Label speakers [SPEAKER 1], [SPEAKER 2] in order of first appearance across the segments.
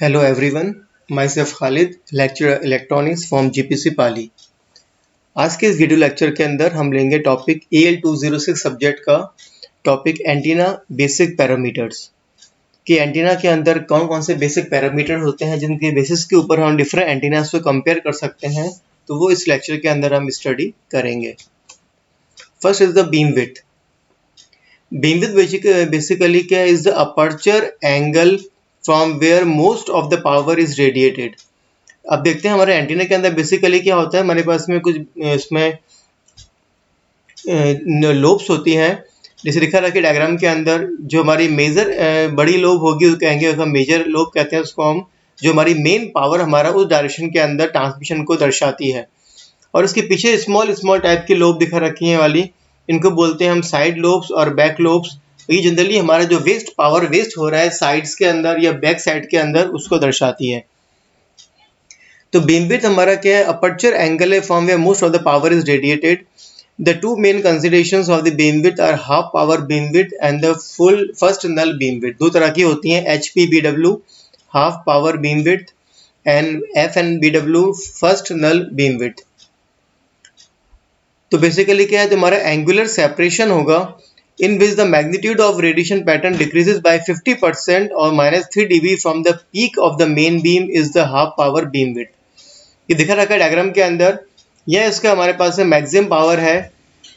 [SPEAKER 1] Hello everyone, myself Khalid, lecturer electronics from GPC पाली। आज के इस वीडियो लेक्चर के अंदर हम लेंगे टॉपिक AL206 सब्जेक्ट का टॉपिक एंटीना बेसिक पैरामीटर्स कि एंटीना के अंदर कौन कौन से बेसिक पैरामीटर होते हैं जिनके बेसिस के ऊपर हम डिफरेंट एंटीनास को कंपेयर कर सकते हैं, तो वो इस लेक्चर के अंदर हम स्टडी करेंगे। First is the beam width. Beam width basically क्या is the aperture angle from where most of the power is radiated. अब देखते हैं हमारे एंटीना के अंदर बेसिकली क्या होता है। हमारे पास में कुछ इसमें लोब्स होती हैं, जैसे लिखा रहा है डायग्राम के अंदर। जो हमारी मेजर बड़ी लोब होगी उसको कहेंगे, हम मेजर लोब कहते हैं उसको हम, जो हमारी मेन पावर हमारा उस डायरेक्शन के अंदर ट्रांसमिशन को दर्शाती है। और उसके पीछे स्मॉल स्मॉल टाइप की लोब दिखा रखी है वाली, इनको बोलते हैं हम साइड लोब्स और बैक लोब्स। ये जनरली हमारा जो पावर वेस्ट हो रहा है साइड्स के अंदर या बैक साइड के अंदर उसको दर्शाती है। तो बीम विड्थ हमारा क्या है, अपर्चर एंगल है from where most of the power is radiated. The two main considerations of the beam width are half power beam width and the full first null beam width. दो तरह की होती हैं, HPBW half power beam width and FNBW first null beam width. तो basically क्या है, तो हमारा एंगुलर सेपरेशन होगा in which the magnitude of radiation pattern decreases by 50% or -3 dB from the peak of the main beam is the half power beam width। ये दिखा रखा है डायग्राम के अंदर। यह इसका हमारे पास में मैक्सिमम पावर है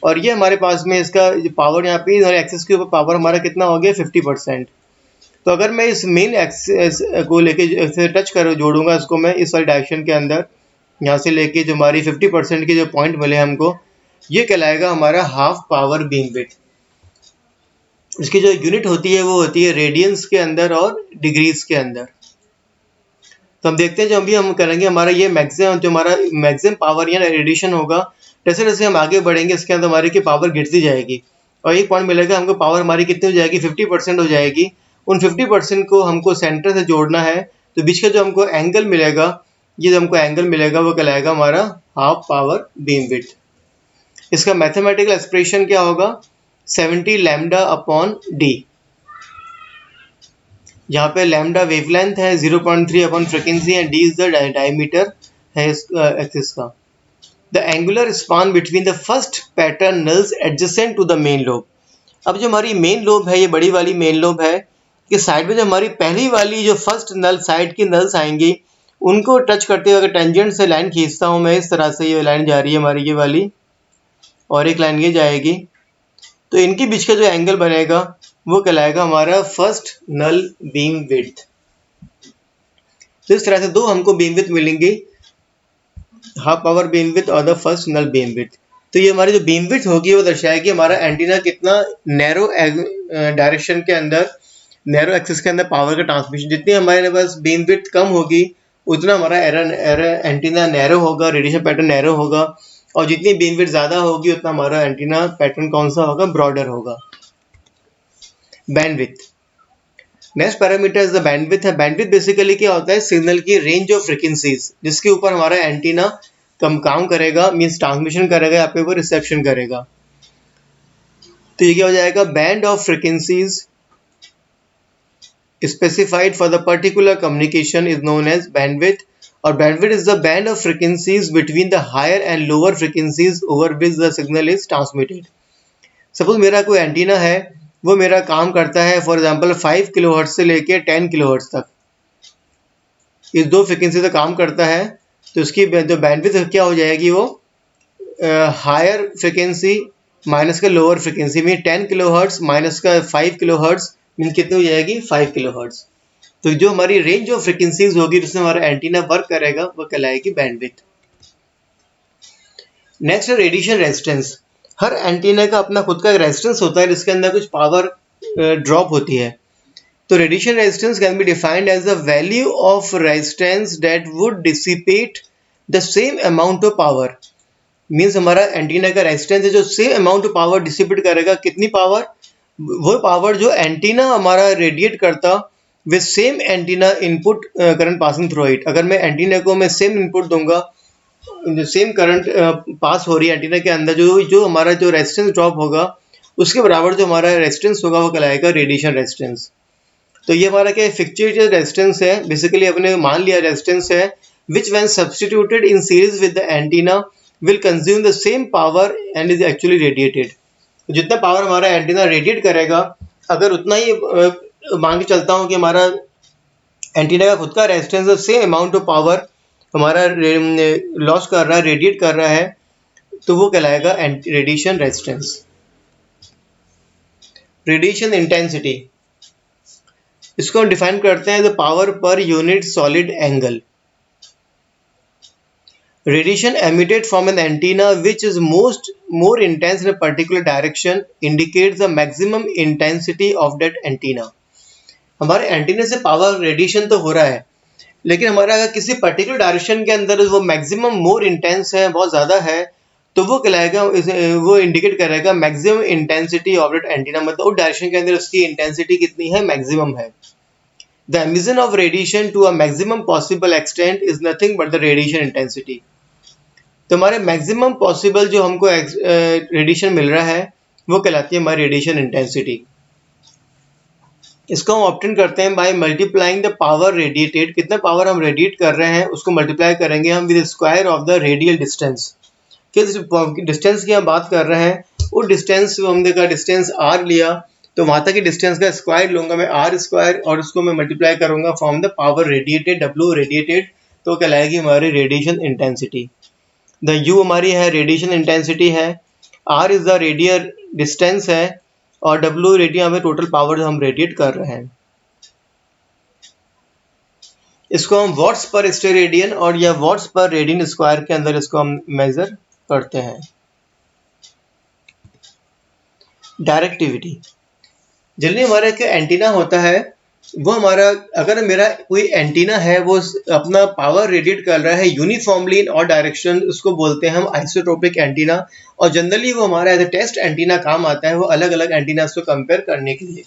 [SPEAKER 1] और ये हमारे पास में इसका पावर यहाँ पे एक्सिस के ऊपर पावर हमारा कितना हो गया 50%। तो अगर मैं इस मेन एक्सिस को लेके टच कर जोड़ूंगा इसको मैं इस वाली डायरेक्शन के अंदर, यहाँ से लेके जो हमारी 50% के जो पॉइंट मिले हमको, ये कहलाएगा हमारा हाफ पावर बीम विड्थ। इसकी जो यूनिट होती है वो होती है रेडियंस के अंदर और डिग्रीज के अंदर। तो हम देखते हैं जो अभी हम करेंगे हमारा ये मैक्सिमम, जो हमारा मैक्सिमम पावर या रेडिएशन होगा, जैसे जैसे हम आगे बढ़ेंगे इसके अंदर हमारी की पावर गिरती जाएगी और एक पॉइंट मिलेगा हमको पावर हमारी कितनी हो जाएगी 50% हो जाएगी। उन 50% को हमको सेंटर से जोड़ना है, तो बीच का जो हमको एंगल मिलेगा, ये जो हमको एंगल मिलेगा वो कहलाएगा हमारा हाफ पावर बीम विड्थ। इसका मैथमेटिकल एक्सप्रेशन क्या होगा, 70 लैम्डा अपॉन डी, जहाँ पे लैम्डा वेवलेंथ है 0.3 upon frequency and D is the diameter है एक्सिस का। The angular span between the first pattern nulls adjacent to the main lobe. अब जो हमारी मेन लोब है, ये बड़ी वाली मेन लोब है, कि साइड में जो हमारी पहली वाली जो फर्स्ट नल साइड की नल्स आएंगी उनको टच करते हुए अगर टेंजेंट से लाइन खींचता हूँ मैं, इस तरह से ये लाइन जा रही है हमारी ये वाली और एक लाइन ये जाएगी, तो इनके बीच का जो एंगल बनेगा वो कहलाएगा हमारा फर्स्ट नल बीम विड्थ। तो इस तरह से दो हमको बीम विड्थ मिलेंगी, हाफ पावर बीम विड्थ और the first null beam width. तो ये हमारी जो बीम विड्थ होगी वो दर्शाएगी हमारा एंटीना कितना नैरो डायरेक्शन के अंदर, नैरो एक्सिस के अंदर पावर का ट्रांसमिशन। जितनी हमारे पास बीम विड्थ कम होगी उतना हमारा एंटीना नैरो होगा, रेडिएशन पैटर्न नैरो होगा, और जितनी बीम विड्थ ज्यादा होगी उतना हमारा एंटीना पैटर्न कौन सा होगा, ब्रॉडर होगा। Bandwidth, next parameter is the bandwidth है। बैंडविड्थ बेसिकली क्या होता है, सिग्नल की रेंज ऑफ फ्रीक्वेंसीज जिसके ऊपर हमारा एंटीना कम काम करेगा, मींस ट्रांसमिशन करेगा या पे वो रिसेप्शन करेगा। तो ये क्या हो जाएगा, band of frequencies specified for the particular communication is known as bandwidth. और bandwidth is the band of frequencies between the higher and lower frequencies over which the signal is transmitted. Suppose मेरा कोई antenna है, वो मेरा काम करता है for example 5 kilohertz से लेके 10 किलोहर्ट्ज तक, इस दो फ्रीक्वेंसी से काम करता है। तो उसकी जो बैंडविड्थ क्या हो जाएगी, वो हायर फ्रीक्वेंसी माइनस का लोअर फ्रीक्वेंसी में 10 किलोहर्ट्ज माइनस का 5 किलोहर्ट्ज मीन कितनी हो जाएगी 5 किलोहर्ट्ज। तो जो हमारी रेंज ऑफ फ्रीक्वेंसीज होगी जिसमें हमारा एंटीना वर्क करेगा वो कहलाएगी बैंडविड्थ। नेक्स्ट है रेडिएशन रेजिस्टेंस। हर एंटीना का अपना खुद का रेजिस्टेंस होता है जिसके अंदर कुछ पावर ड्रॉप होती है। तो radiation resistance can be defined as the value of resistance that would dissipate the same amount of power. Means हमारा एंटीना का रेजिस्टेंस है जो same amount of power dissipate करेगा। कितनी पावर, वो पावर जो एंटीना हमारा रेडिएट करता with same antenna input current passing through it. अगर मैं एंटीना को मैं सेम इनपुट दूंगा, सेम करंट पास हो रही है एंटीना के अंदर, जो हमारा जो रेजिस्टेंस ड्रॉप होगा उसके बराबर जो हमारा रेजिस्टेंस होगा वो कहलाएगा रेडिएशन रेजिस्टेंस। तो ये हमारा क्या फिक्स्ड रेजिस्टेंस है, बेसिकली अपने मान लिया रेजिस्टेंस है, which when substituted in series with the antenna will consume the same power and is actually radiated. जितना पावर हमारा एंटीना रेडिएट करेगा, अगर उतना ही मान के चलता हूँ कि हमारा एंटीना का खुद का resistance same amount of power हमारा लॉस कर रहा है, रेडिएट कर रहा है, तो वो कहलाएगा रेडिएशन रेजिस्टेंस। रेडिएशन इंटेंसिटी, इसको हम डिफाइन करते हैं the power per unit solid angle. Radiation emitted from an antenna which is more intense in a particular direction indicates the maximum intensity of that antenna. हमारे antenna से power radiation तो हो रहा है, लेकिन हमारा अगर किसी पर्टिकुलर डायरेक्शन के अंदर वो मैक्सिमम मोर इंटेंस है, बहुत ज़्यादा है, तो वो कहलाएगा, वो इंडिकेट करेगा maximum intensity of that antenna, मतलब उस डायरेक्शन के अंदर उसकी इंटेंसिटी कितनी है, मैक्सिमम है। The emission of radiation to a maximum possible extent is nothing but the radiation intensity. तो हमारे मैक्सिमम पॉसिबल जो हमको रेडिएशन मिल रहा है वो कहलाती है हमारी रेडिएशन इंटेंसिटी। इसको हम ऑब्टेन करते हैं by multiplying the power radiated, कितना पावर हम रेडिएट कर रहे हैं उसको मल्टीप्लाई करेंगे हम with square of the radial distance. किस डिस्टेंस की हम बात कर रहे हैं, वो डिस्टेंस हमने का डिस्टेंस r लिया, तो वहाँ तक की डिस्टेंस का स्क्वायर लूंगा मैं r स्क्वायर, और उसको मैं मल्टीप्लाई करूंगा from the power radiated, w radiated, तो कहलाएगी हमारी रेडिएशन इंटेंसिटी। द U हमारी है रेडिएशन इंटेंसिटी है, R is the radial distance है, और W रेडियन में टोटल पावर हम रेडिएट कर रहे हैं। इसको हम वॉट्स पर स्टेरेडियन और या वॉट्स पर रेडियन स्क्वायर के अंदर इसको हम मेजर करते हैं। डायरेक्टिविटी, जनरली हमारा एक एंटीना होता है, वो हमारा अगर मेरा कोई एंटीना है वो अपना पावर रेडिएट कर रहा है यूनिफॉर्मली इन ऑल डायरेक्शन, उसको बोलते हैं हम आइसोट्रोपिक एंटीना, और जनरली वो हमारा एज ए टेस्ट एंटीना काम आता है, वो अलग अलग एंटीना को कंपेयर करने के लिए।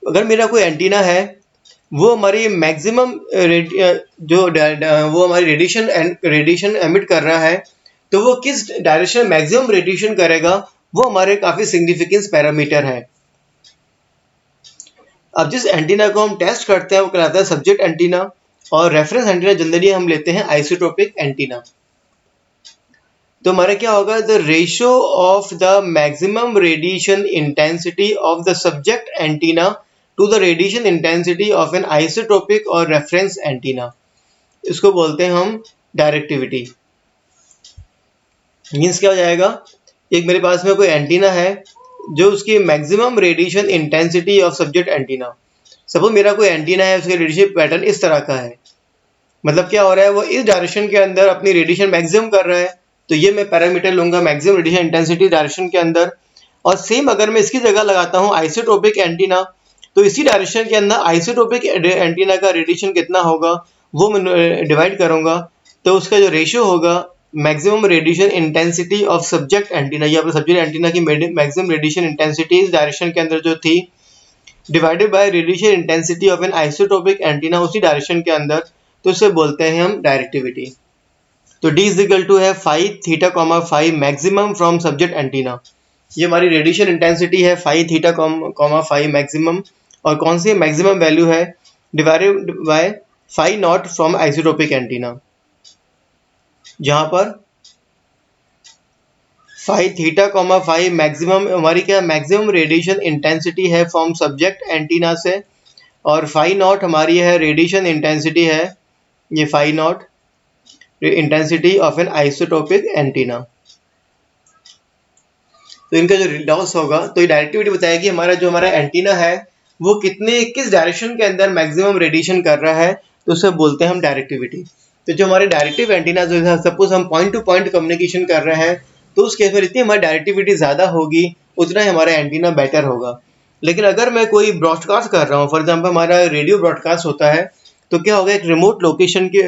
[SPEAKER 1] अगर मेरा कोई एंटीना है वो हमारी मैक्सिमम वो हमारी रेडिएशन एमिट कर रहा है, तो वो किस डायरेक्शन मैक्सिमम रेडिएशन करेगा वो हमारे काफी सिग्निफिकेंस पैरामीटर है। अब जिस एंटीना को हम टेस्ट करते हैं वो कहलाता है सब्जेक्ट एंटीना, और रेफरेंस एंटीना जनरली हम लेते हैं आइसोट्रोपिक एंटीना। तो हमारा क्या होगा, the ratio of the maximum radiation intensity of the subject antenna to the radiation intensity of an isotropic और रेफरेंस एंटीना, इसको बोलते हैं हम डायरेक्टिविटी। मीन्स क्या हो जाएगा, एक मेरे पास में कोई एंटीना है जो उसकी maximum radiation intensity of subject antenna, suppose मेरा कोई एंटीना है, उसका रेडिएशन पैटर्न इस तरह का है, मतलब क्या हो रहा है, वो इस डायरेक्शन के अंदर अपनी रेडिएशन मैक्सिमम कर रहा है, तो ये मैं पैरामीटर लूंगा मैक्सिमम रेडिएशन इंटेंसिटी डायरेक्शन के अंदर। और सेम अगर मैं इसकी जगह लगाता हूँ आइसोट्रोपिक एंटीना, तो इसी डायरेक्शन के अंदर आइसोट्रोपिक एंटीना का रेडिएशन कितना होगा वो मैं डिवाइड करूंगा, तो उसका जो रेशियो होगा maximum radiation intensity of subject antenna, ये अपने सब्जेक्ट एंटीना की मैक्सिमम रेडिएशन इंटेंसिटी इस डायरेक्शन के अंदर जो थी, divided by radiation intensity of an isotropic antenna उसी डायरेक्शन के अंदर, तो इसे बोलते हैं हम डायरेक्टिविटी। तो D इज इक्वल टू है phi theta comma phi maximum from subject antenna, ये हमारी रेडिएशन इंटेंसिटी है phi theta comma phi maximum, और कौन सी मैक्सिमम वैल्यू है, divided by phi naught from isotropic antenna, जहां पर phi theta comma phi maximum हमारी क्या मैक्सिमम रेडिएशन इंटेंसिटी है फ्रॉम सब्जेक्ट एंटीना से, और फाई नॉट हमारी है रेडिएशन इंटेंसिटी है, ये phi naught intensity of an isotropic antenna. तो इनका जो लॉस होगा, तो ये डायरेक्टिविटी बताएगी हमारा जो हमारा एंटीना है वो किस डायरेक्शन के अंदर मैक्सिमम रेडिएशन कर रहा है, तो उसे बोलते हैं हम डायरेक्टिविटी। तो जो हमारे डायरेक्टिव एंटीना जो है, सपोज हम पॉइंट टू पॉइंट कम्युनिकेशन कर रहे हैं, तो उस केस में जितनी हमारी डायरेक्टिविटी ज़्यादा होगी उतना ही हमारा एंटीना बेटर होगा। लेकिन अगर मैं कोई ब्रॉडकास्ट कर रहा हूँ, फॉर एग्जाम्पल हमारा रेडियो ब्रॉडकास्ट होता है, तो क्या होगा, एक रिमोट लोकेशन के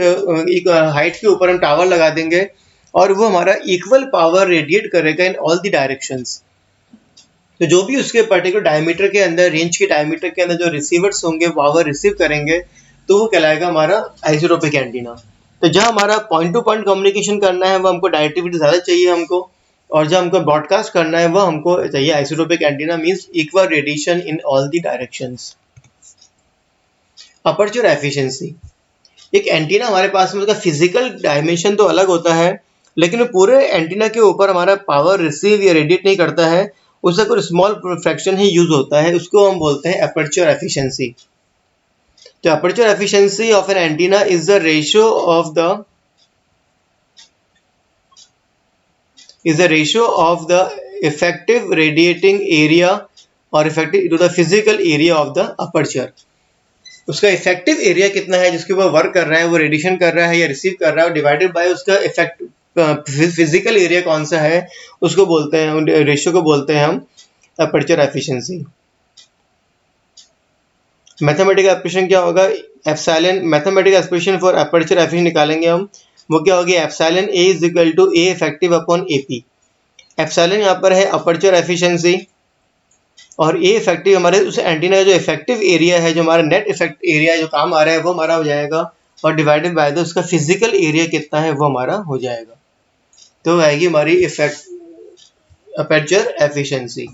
[SPEAKER 1] एक हाइट के ऊपर हम टावर लगा देंगे और वो हमारा इक्वल पावर रेडिएट करेगा इन ऑल द डायरेक्शंस। तो जो भी उसके पर्टिकुलर डायमीटर के अंदर, रेंज के डायमीटर के अंदर जो रिसीवर्स होंगे पावर रिसीव करेंगे, तो वो कहलाएगा हमारा आइसोट्रोपिक एंटीना। तो जहाँ हमारा पॉइंट टू पॉइंट कम्युनिकेशन करना है वो हमको डायरेक्टिविटी ज़्यादा चाहिए हमको, और जो हमको ब्रॉडकास्ट करना है वो हमको चाहिए isotropic antenna, means equal radiation in all the directions. Aperture efficiency, एक एंटीना हमारे पास में उसका फिजिकल डायमेंशन तो अलग होता है, लेकिन वो पूरे एंटीना के ऊपर हमारा पावर रिसीव या रेडिएट नहीं करता है, उसका कोई स्मॉल फ्रैक्शन ही यूज होता है, उसको हम बोलते हैं अपर्चर एफिशिएंसी। तो aperture efficiency of an antenna is the ratio of the effective radiating area और effective to the physical area of the aperture। उसका इफेक्टिव एरिया कितना है जिसके ऊपर वर्क कर रहा है, वो रेडिएशन कर रहा है या रिसीव कर रहा है, डिवाइडेड बाय उसका इफेक्ट फिजिकल एरिया कौन सा है, उसको बोलते हैं, रेशियो को बोलते हैं हम अपर्चर एफिशिएंसी। मैथमेटिकल एक्सप्रेशन क्या होगा, epsilon, mathematical expression for aperture efficiency निकालेंगे हम, वो क्या होगी, epsilon A is equal to A effective upon AP. Epsilon यहाँ पर है अपर्चर एफिशिएंसी और ए इफेक्टिव हमारे उस एंटीना का जो इफेक्टिव एरिया है, जो हमारा नेट इफेक्ट एरिया जो काम आ रहा है वो हमारा हो जाएगा, और डिवाइडेड बाय द उसका फिजिकल एरिया कितना है वो हमारा हो जाएगा, तो आएगी हमारी effect aperture efficiency.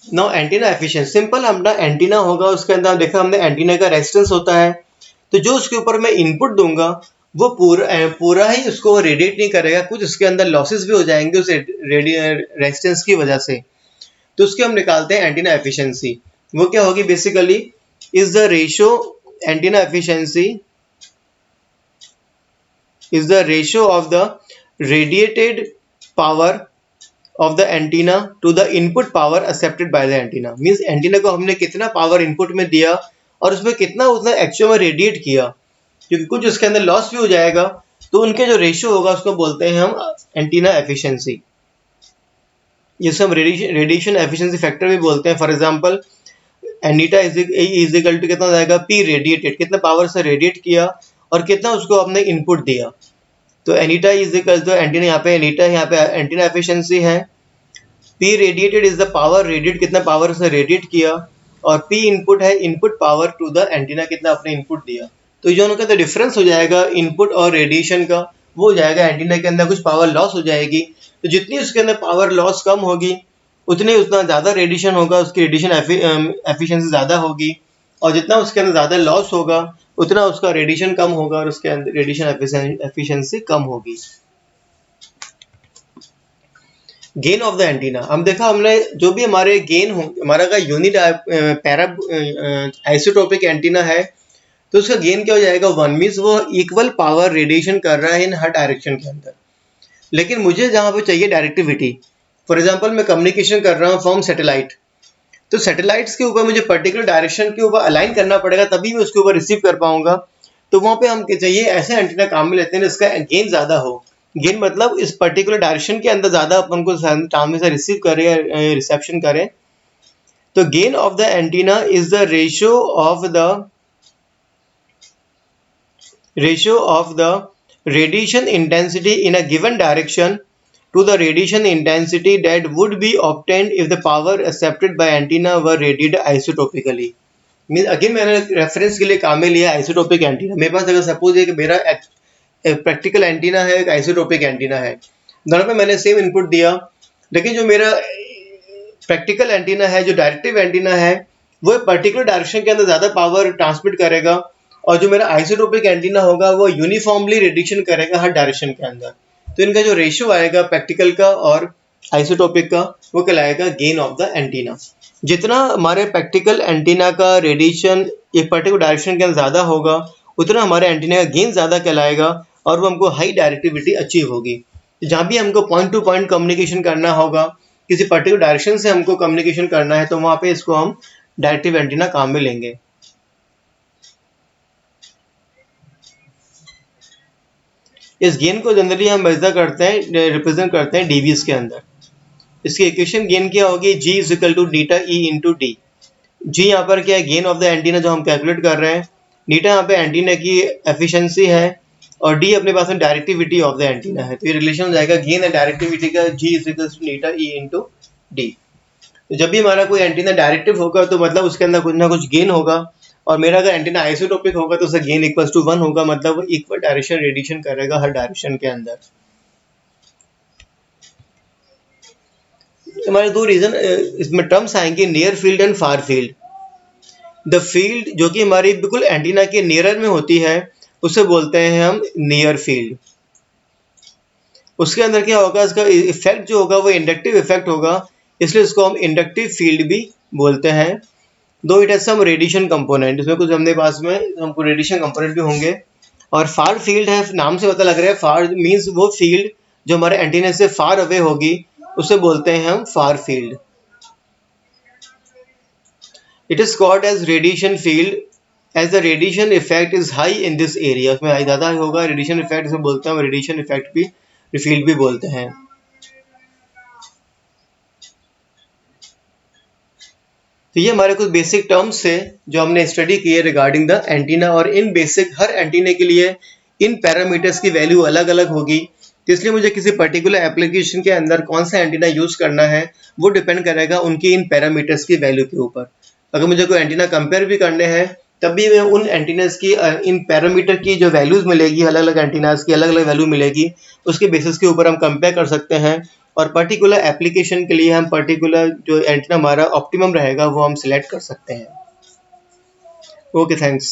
[SPEAKER 1] Now antenna efficiency, simple अपना एंटीना होगा, उसके अंदर देखा हमने एंटीना का रेजिस्टेंस होता है, तो जो उसके ऊपर मैं इनपुट दूंगा वो पूरा ही उसको रेडिएट नहीं करेगा, कुछ उसके अंदर लॉसेस भी हो जाएंगे उस रेजिस्टेंस की वजह से, तो उसके हम निकालते हैं एंटीना एफिशिएंसी। वो क्या होगी, basically is the ratio, antenna efficiency is the ratio of the radiated power of the antenna to the input power accepted by the antenna. Means antenna को हमने कितना पावर इनपुट में दिया और उसमें कितना उसने एक्चुअल में रेडिएट किया, क्योंकि कुछ उसके अंदर लॉस भी हो जाएगा, तो उनके जो रेशियो होगा उसको बोलते हैं हम एंटीना एफिशिएंसी, जिसे हम रेडिएशन एफिशिएंसी फैक्टर भी बोलते हैं। For example eta is equal to कितना जाएगा, पी रेडिएटेड, कितना पावर से रेडिएट किया और कितना उसको आपने इनपुट दिया, तो eta is equal to antenna, यहाँ पे एनीटा, यहाँ पे एंटीना एफिशिएंसी है, P radiated is the power radiate, कितना पावर से रेडिएट किया, और पी इनपुट है, input power to the antenna, कितना आपने इनपुट दिया, तो जो उनका तो डिफरेंस हो जाएगा इनपुट और रेडिएशन का, वो हो जाएगा एंटीना के अंदर कुछ पावर लॉस हो जाएगी, तो जितनी उसके अंदर पावर लॉस कम होगी उतना ज़्यादा रेडिएशन होगा, उसकी रेडिएशन एफिशिएंसी ज़्यादा होगी, और जितना उसके अंदर ज़्यादा लॉस होगा उतना उसका रेडिएशन कम होगा और उसके अंदर रेडिएशन एफिशिएंसी कम होगी। गेन ऑफ द एंटीना, हम देखा हमने जो भी हमारे गेन हो, हमारा का यूनिट पैरा आइसोट्रोपिक एंटीना है, तो उसका गेन क्या हो जाएगा, 1, मीन्स वो इक्वल पावर रेडिएशन कर रहा है इन हर डायरेक्शन के अंदर। लेकिन मुझे जहाँ पे चाहिए डायरेक्टिविटी, फॉर एग्जांपल मैं कम्युनिकेशन कर रहा हूँ फ्रॉम सैटेलाइट, तो सैटेलाइट्स के ऊपर मुझे पर्टिकुलर डायरेक्शन के ऊपर अलाइन करना पड़ेगा, तभी मैं उसके ऊपर रिसीव कर पाऊंगा, तो वहाँ पे हम चाहिए ऐसे एंटीना काम में लेते हैं जिसका गेन ज़्यादा हो। गेन मतलब इस पर्टिकुलर डायरेक्शन के अंदर ज़्यादा अपन को सामने से रिसीव करे या रिसेप्शन करें। तो gain of the antenna is the ratio of the radiation intensity in a given direction to the radiation intensity that would be obtained if the power accepted by antenna were radiated isotopically। Mean again मैंने reference के लिए काम में लिया isotopic antenna. मेरे पास अगर suppose है कि मेरा प्रैक्टिकल एंटीना है, एक आइसोटोपिक एंटीना है, दोनों पे मैंने सेम इनपुट दिया, लेकिन जो मेरा प्रैक्टिकल एंटीना है, जो डायरेक्टिव एंटीना है, वो पर्टिकुलर डायरेक्शन के अंदर ज़्यादा पावर ट्रांसमिट करेगा, और जो मेरा आइसोटोपिक एंटीना होगा वो यूनिफॉर्मली रेडिएशन करेगा हर डायरेक्शन के अंदर। तो इनका जो रेशियो आएगा प्रैक्टिकल का और आइसोटोपिक का, वो कहलाएगा गेन ऑफ द एंटीना। जितना हमारे प्रैक्टिकल एंटीना का रेडिएशन एक पर्टिकुलर डायरेक्शन के अंदर ज़्यादा होगा, उतना हमारे एंटीना का गेन ज़्यादा कहलाएगा और वो हमको हाई डायरेक्टिविटी अचीव होगी। जहाँ भी हमको पॉइंट टू पॉइंट कम्युनिकेशन करना होगा, किसी पर्टिकुलर डायरेक्शन से हमको कम्युनिकेशन करना है, तो वहाँ पे इसको हम डायरेक्टिव एंटीना काम में लेंगे। इस गेन को जनरली हम मेजर करते हैं, रिप्रेजेंट करते हैं डीबीज के अंदर। इसकी इक्वेशन गेन क्या होगी, G is equal to eta E into D. G यहाँ पर क्या है, गेन ऑफ द एंटीना जो हम कैलकुलेट कर रहे हैं, डीटा यहाँ पे एंटीना की एफिशिएंसी है और डी अपने पास में डायरेक्टिविटी ऑफ द एंटीना है, तो ये रिलेशन हो जाएगा गेन एंड डायरेक्टिविटी का, G is equal to eta E into D. जब भी हमारा कोई एंटीना डायरेक्टिव होगा तो मतलब उसके अंदर कुछ ना कुछ गेन होगा, और मेरा अगर एंटीना आइसोटोपिक होगा तो उसका गेन इक्वल टू 1 होगा, मतलब वो इक्वल डायरेक्शन रेडिएशन करेगा हर डायरेक्शन के अंदर। हमारे दो रीजन इसमें टर्म्स आएंगे, near field and far field. The field जो कि हमारी बिल्कुल एंटीना के नियर में होती है उसे बोलते हैं हम नियर फील्ड। उसके अंदर क्या होगा, इसका इफेक्ट जो होगा वो इंडक्टिव इफेक्ट होगा, इसलिए इसको हम इंडक्टिव फील्ड भी बोलते हैं। Though it has some radiation component, इसमें कुछ हमने पास में हमको रेडिएशन कंपोनेंट भी होंगे। और फार फील्ड है, नाम से पता लग रहा है, फार मीन्स वो फील्ड जो हमारे एंटीना से फार अवे होगी उसे बोलते हैं हम far field. It is called as radiation field as the radiation effect is high in this area. उसमें हाई ज़्यादा होगा, रेडिएशन इफेक्ट इसे बोलते हैं, रेडिएशन इफेक्ट भी फील्ड भी बोलते हैं। तो ये हमारे कुछ बेसिक टर्म्स थे जो हमने स्टडी किए रिगार्डिंग द एंटीना। और इन बेसिक हर एंटीने के लिए इन पैरामीटर्स की वैल्यू अलग अलग होगी, तो इसलिए मुझे किसी पर्टिकुलर एप्लीकेशन के अंदर कौन सा एंटीना यूज करना है वो डिपेंड करेगा उनकी इन पैरामीटर्स की वैल्यू के ऊपर। अगर मुझे कोई एंटीना कंपेयर भी करने हैं तब भी मैं उन एंटीनास की इन पैरामीटर की जो वैल्यूज मिलेगी, अलग अलग एंटीनास की अलग अलग वैल्यू मिलेगी, उसके बेसिस के ऊपर हम कंपेयर कर सकते हैं। और पर्टिकुलर एप्लीकेशन के लिए हम पर्टिकुलर जो एंटीना हमारा ऑप्टिमम रहेगा वो हम सिलेक्ट कर सकते हैं। Okay, thanks.